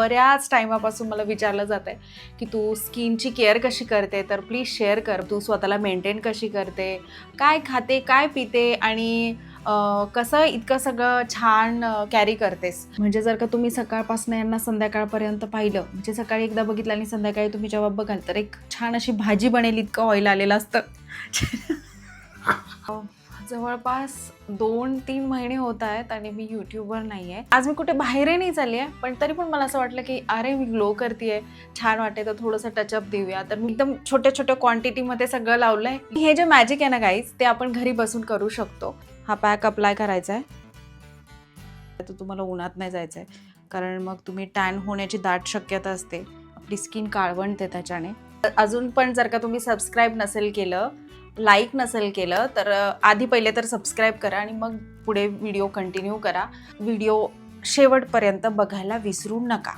बऱ्याच टायमापासून मला विचारलं जात आहे की तू स्किनची केअर कशी करते, तर प्लीज शेअर कर. तू स्वतःला मेंटेन कशी करते, काय खाते, काय पिते आणि कसं इतकं सगळं छान कॅरी करतेस. म्हणजे जर का तुम्ही सकाळपासून यांना संध्याकाळपर्यंत पाहिलं, म्हणजे सकाळी एकदा बघितलं आणि संध्याकाळी तुम्ही जेव्हा बघाल तर एक छान अशी भाजी बनेल इतकं ऑइल आलेलं असतं. जवळपास 2-3 महिने होत आहेत आणि मी यूट्यूबवर नाही आहे. आज मी कुठे बाहेरही नाही चालली आहे, पण तरी पण मला असं वाटलं की अरे मी ग्लो करते, छान वाटते, तर थोडंसं टचअप देऊया. तर मी एकदम छोट्या छोट्या क्वांटिटीमध्ये सगळं लावलं आहे. हे जे मॅजिक आहे ना गाईज, ते आपण घरी बसून करू शकतो. हा पॅक अप्लाय करायचा आहे. तर तुम्हाला उन्हात नाही जायचं आहे, कारण मग तुम्ही टॅन होण्याची दाट शक्यता असते. आपली स्किन काळवंटते त्याच्याने. अजून पण जर का तुम्ही सबस्क्राईब नसेल केलं, लाईक नसेल केलं, तर आधी पहिले तर सबस्क्राईब करा आणि मग पुढे व्हिडिओ कंटिन्यू करा. व्हिडिओ शेवटपर्यंत बघायला विसरू नका.